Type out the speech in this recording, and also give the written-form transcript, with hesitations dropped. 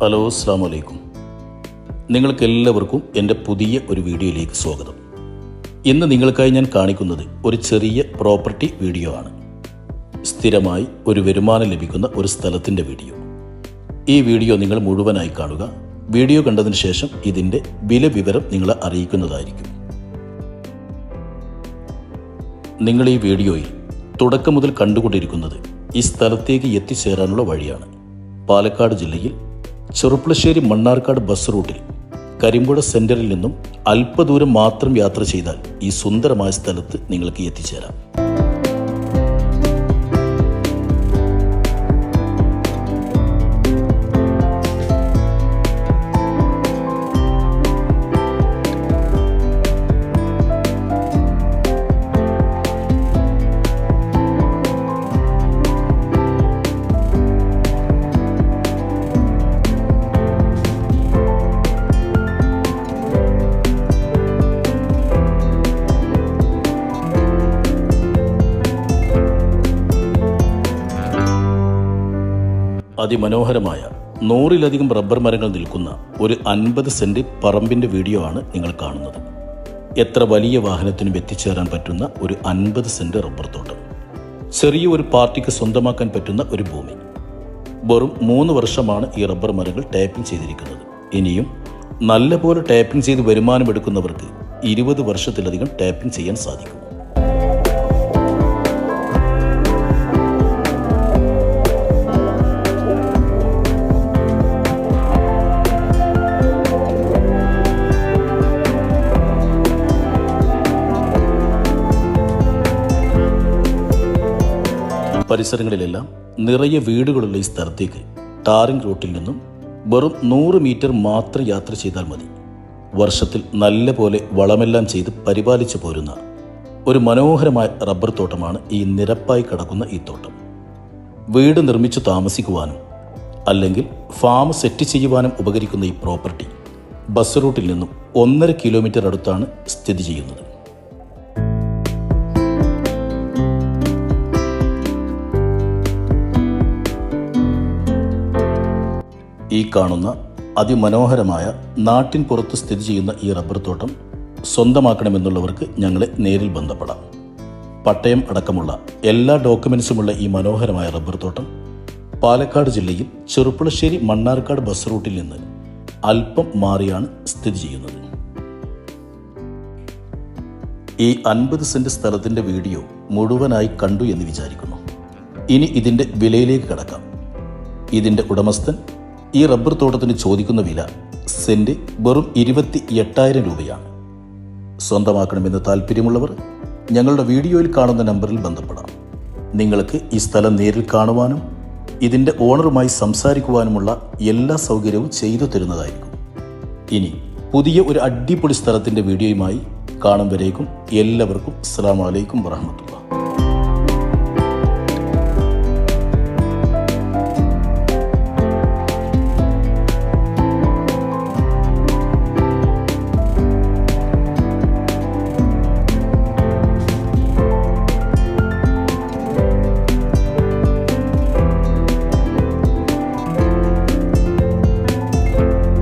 Hello, അസ്സലാമു അലൈക്കും. നിങ്ങൾക്കെല്ലാവർക്കും എൻ്റെ പുതിയ ഒരു വീഡിയോയിലേക്ക് സ്വാഗതം. ഇന്ന് നിങ്ങൾക്കായി ഞാൻ കാണിക്കുന്നത് ഒരു ചെറിയ പ്രോപ്പർട്ടി വീഡിയോ ആണ്. സ്ഥിരമായി ഒരു വരുമാനം ലഭിക്കുന്ന ഒരു സ്ഥലത്തിൻ്റെ വീഡിയോ. ഈ വീഡിയോ നിങ്ങൾ മുഴുവനായി കാണുക. വീഡിയോ കണ്ടതിന് ശേഷം ഇതിൻ്റെ വിവരം നിങ്ങളെ അറിയിക്കുന്നതായിരിക്കും. നിങ്ങൾ ഈ വീഡിയോയിൽ തുടക്കം മുതൽ കണ്ടുകൊണ്ടിരിക്കുന്നത് ഈ സ്ഥലത്തേക്ക് എത്തിച്ചേരാനുള്ള വഴിയാണ്. പാലക്കാട് ജില്ലയിൽ ചെറുപ്പുളശ്ശേരി മണ്ണാർക്കാട് ബസ് റൂട്ടിൽ കരിമ്പുഴ സെന്ററിൽ നിന്നും അല്പദൂരം മാത്രം യാത്ര ചെയ്താൽ ഈ സുന്ദരമായ സ്ഥലത്ത് നിങ്ങൾക്ക് എത്തിച്ചേരാം. അതിമനോഹരമായ 100-ലധികം റബ്ബർ മരങ്ങൾ നിൽക്കുന്ന ഒരു 50 സെന്റ് പറമ്പിന്റെ വീഡിയോ ആണ് നിങ്ങൾ കാണുന്നത്. എത്ര വലിയ വാഹനത്തിനും എത്തിച്ചേരാൻ പറ്റുന്ന ഒരു 50 സെന്റ് റബ്ബർ തോട്ടം, ചെറിയ ഒരു പാർട്ടിക്ക് സ്വന്തമാക്കാൻ പറ്റുന്ന ഒരു ഭൂമി. വെറും 3 വർഷമാണ് ഈ റബ്ബർ മരങ്ങൾ ടാപ്പിംഗ് ചെയ്തിരിക്കുന്നത്. ഇനിയും നല്ലപോലെ ടാപ്പിംഗ് ചെയ്ത് വരുമാനമെടുക്കുന്നവർക്ക് 20 വർഷത്തിലധികം ടാപ്പിംഗ് ചെയ്യാൻ സാധിക്കും. പരിസരങ്ങളിലെല്ലാം നിറയെ വീടുകളുള്ള ഈ സ്ഥലത്തേക്ക് ടാറിംഗ് റൂട്ടിൽ നിന്നും വെറും 100 മീറ്റർ മാത്രം യാത്ര ചെയ്താൽ മതി. വർഷത്തിൽ നല്ല പോലെ വളമെല്ലാം ചെയ്ത് പരിപാലിച്ചു പോരുന്ന ഒരു മനോഹരമായ റബ്ബർ തോട്ടമാണ് ഈ നിരപ്പായി കിടക്കുന്ന ഈ തോട്ടം. വീട് നിർമ്മിച്ചു താമസിക്കുവാനും അല്ലെങ്കിൽ ഫാം സെറ്റ് ചെയ്യുവാനും ഉപകരിക്കുന്ന ഈ പ്രോപ്പർട്ടി ബസ് റൂട്ടിൽ നിന്നും 1.5 കിലോമീറ്റർ അടുത്താണ് സ്ഥിതി ചെയ്യുന്നത്. ഈ കാണുന്ന അതിമനോഹരമായ നാട്ടിൻ പുറത്ത് സ്ഥിതി ചെയ്യുന്ന ഈ റബ്ബർ തോട്ടം സ്വന്തമാക്കണമെന്നുള്ളവർക്ക് ഞങ്ങളെ നേരിൽ ബന്ധപ്പെടാം. പട്ടയം അടക്കമുള്ള എല്ലാ ഡോക്യുമെന്റ്സുമുള്ള ഈ മനോഹരമായ റബ്ബർ തോട്ടം പാലക്കാട് ജില്ലയിൽ ചെറുപ്പുളശ്ശേരി മണ്ണാർക്കാട് ബസ് റൂട്ടിൽ നിന്ന് അല്പം മാറിയാണ് സ്ഥിതി ചെയ്യുന്നത്. ഈ 50 സെന്റ് സ്ഥലത്തിന്റെ വീഡിയോ മുഴുവനായി കണ്ടു എന്ന് വിചാരിക്കുന്നു. ഇനി ഇതിന്റെ വിലയിലേക്ക് കടക്കാം. ഇതിന്റെ ഉടമസ്ഥൻ ഈ റബ്ബർ തോട്ടത്തിന് ചോദിക്കുന്ന വില സെന്റ് വെറും 28,000 രൂപയാണ്. സ്വന്തമാക്കണമെന്ന് താല്പര്യമുള്ളവർ ഞങ്ങളുടെ വീഡിയോയിൽ കാണുന്ന നമ്പറിൽ ബന്ധപ്പെടാം. നിങ്ങൾക്ക് ഈ സ്ഥലം നേരിൽ കാണുവാനും ഇതിൻ്റെ ഓണറുമായി സംസാരിക്കുവാനുമുള്ള എല്ലാ സൗകര്യവും ചെയ്തു തരുന്നതായിരിക്കും. ഇനി പുതിയ ഒരു അടിപൊളി സ്ഥലത്തിൻ്റെ വീഡിയോയുമായി കാണും വരേക്കും എല്ലാവർക്കും അസ്സലാമു അലൈക്കും വറഹ്മത്തുള്ളാഹി.